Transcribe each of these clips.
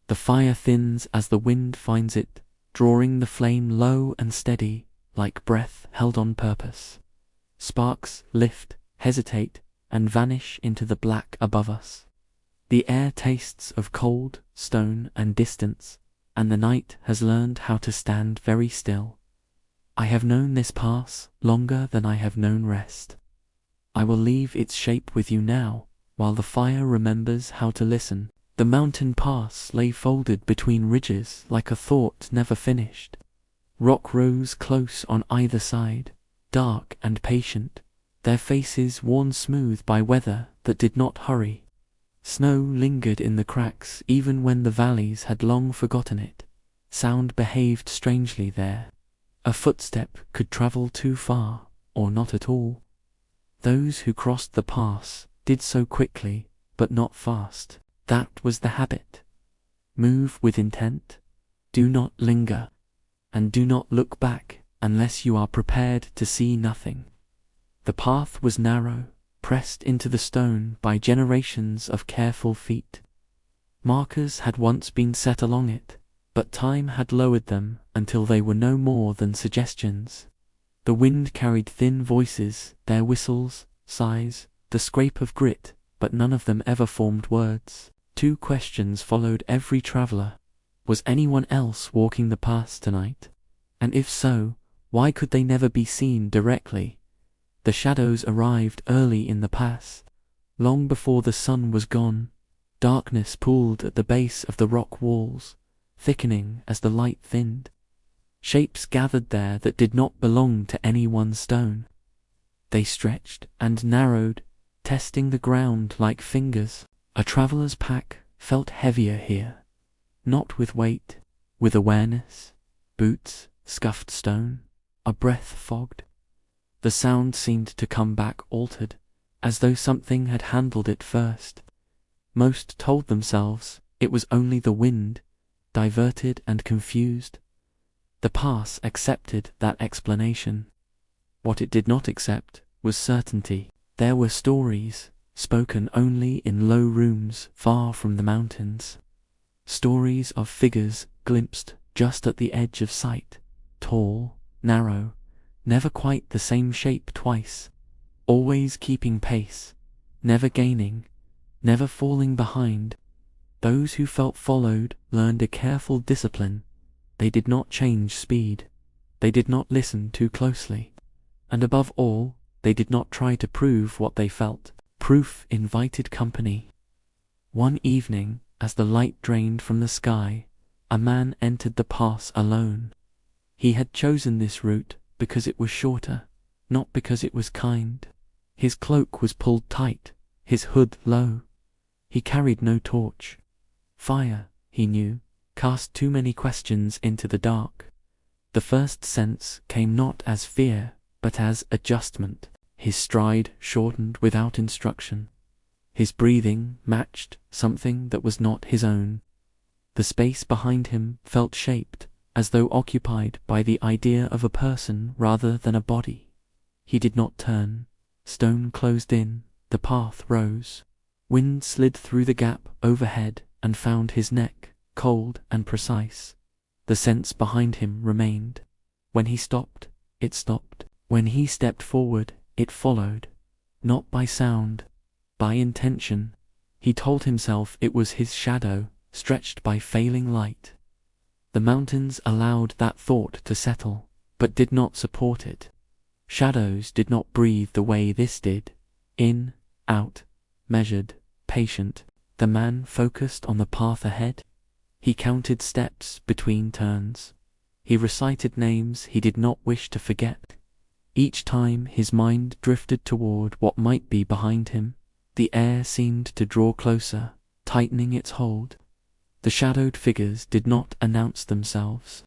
The fire thins as the wind finds it, drawing the flame low and steady, like breath held on purpose. Sparks lift, hesitate, and vanish into the black above us. The air tastes of cold, stone, and distance, and the night has learned how to stand very still. I have known this pass longer than I have known rest. I will leave its shape with you now, while the fire remembers how to listen. The mountain pass lay folded between ridges like a thought never finished. Rock rose close on either side, dark and patient, their faces worn smooth by weather that did not hurry. Snow lingered in the cracks even when the valleys had long forgotten it. Sound behaved strangely there. A footstep could travel too far, or not at all. Those who crossed the pass did so quickly, but not fast. That was the habit. Move with intent, do not linger, and do not look back unless you are prepared to see nothing. The path was narrow, pressed into the stone by generations of careful feet. Markers had once been set along it, but time had lowered them until they were no more than suggestions. The wind carried thin voices, their whistles, sighs, the scrape of grit, but none of them ever formed words. 2 questions followed every traveler. Was anyone else walking the pass tonight? And if so, why could they never be seen directly? The shadows arrived early in the pass. Long before the sun was gone, darkness pooled at the base of the rock walls, thickening as the light thinned. Shapes gathered there that did not belong to any one stone. They stretched and narrowed, testing the ground like fingers. A traveler's pack felt heavier here, not with weight, with awareness. Boots, scuffed stone, a breath fogged. The sound seemed to come back altered, as though something had handled it first. Most told themselves it was only the wind, diverted and confused. The pass accepted that explanation. What it did not accept was certainty. There were stories, spoken only in low rooms far from the mountains. Stories of figures glimpsed just at the edge of sight, tall, narrow, never quite the same shape twice, always keeping pace, never gaining, never falling behind. Those who felt followed learned a careful discipline. They did not change speed. They did not listen too closely. And above all, they did not try to prove what they felt. Proof invited company. One evening, as the light drained from the sky, a man entered the pass alone. He had chosen this route because it was shorter, not because it was kind. His cloak was pulled tight, his hood low. He carried no torch. Fire, he knew, cast too many questions into the dark. The first sense came not as fear, but as adjustment. His stride shortened without instruction. His breathing matched something that was not his own. The space behind him felt shaped, as though occupied by the idea of a person rather than a body. He did not turn. Stone closed in, the path rose. Wind slid through the gap overhead and found his neck, cold and precise. The sense behind him remained. When he stopped, it stopped. When he stepped forward, it followed. Not by sound, by intention. He told himself it was his shadow, stretched by failing light. The mountains allowed that thought to settle, but did not support it. Shadows did not breathe the way this did. In, out, measured, patient. The man focused on the path ahead. He counted steps between turns. He recited names he did not wish to forget. Each time his mind drifted toward what might be behind him, the air seemed to draw closer, tightening its hold. The shadowed figures did not announce themselves.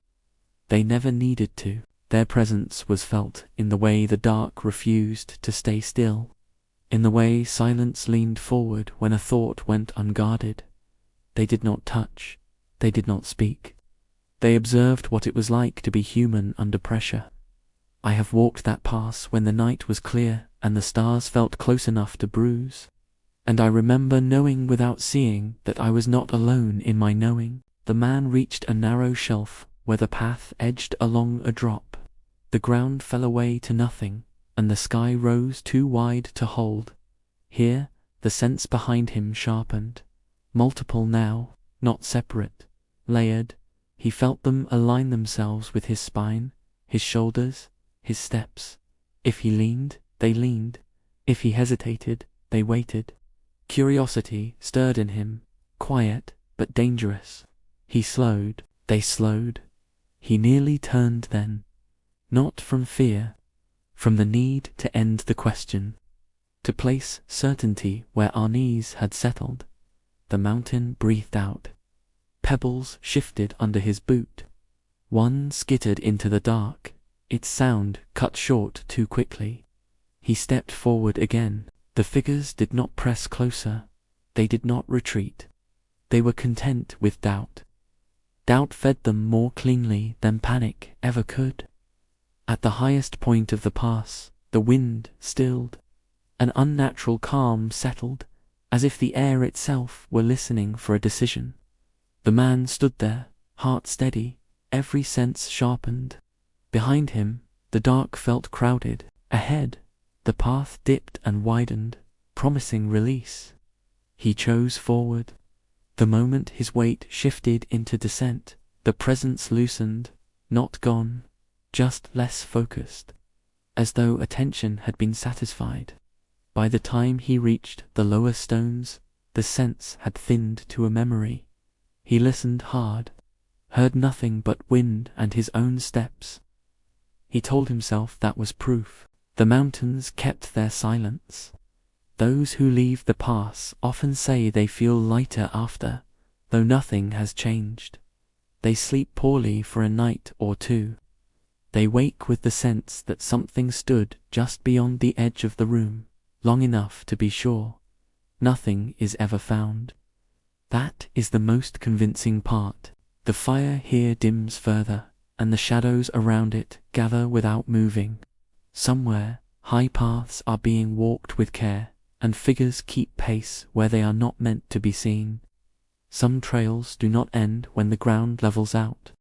They never needed to. Their presence was felt in the way the dark refused to stay still, in the way silence leaned forward when a thought went unguarded. They did not touch. They did not speak. They observed what it was like to be human under pressure. I have walked that pass when the night was clear and the stars felt close enough to bruise. And I remember knowing without seeing that I was not alone in my knowing. the man reached a narrow shelf where the path edged along a drop. The ground fell away to nothing, and the sky rose too wide to hold. Here, the sense behind him sharpened. Multiple now, not separate, layered. He felt them align themselves with his spine, his shoulders, his steps. If he leaned, they leaned. If he hesitated, they waited. Curiosity stirred in him, quiet but dangerous. He slowed, they slowed. He nearly turned then. Not from fear, from the need to end the question, to place certainty where unease had settled. The mountain breathed out. Pebbles shifted under his boot. One skittered into the dark, its sound cut short too quickly. He stepped forward again. The figures did not press closer. They did not retreat. They were content with doubt. Doubt fed them more cleanly than panic ever could. At the highest point of the pass, the wind stilled. An unnatural calm settled, as if the air itself were listening for a decision. The man stood there, heart steady, every sense sharpened. Behind him, the dark felt crowded. Ahead, the path dipped and widened, promising release. He chose forward. The moment his weight shifted into descent, the presence loosened, not gone, just less focused, as though attention had been satisfied. By the time he reached the lower stones, the sense had thinned to a memory. He listened hard, heard nothing but wind and his own steps. He told himself that was proof. The mountains kept their silence. Those who leave the pass often say they feel lighter after, though nothing has changed. They sleep poorly for a night or two. They wake with the sense that something stood just beyond the edge of the room, long enough to be sure. Nothing is ever found. That is the most convincing part. The fire here dims further, and the shadows around it gather without moving. Somewhere, high paths are being walked with care, and figures keep pace where they are not meant to be seen. Some trails do not end when the ground levels out.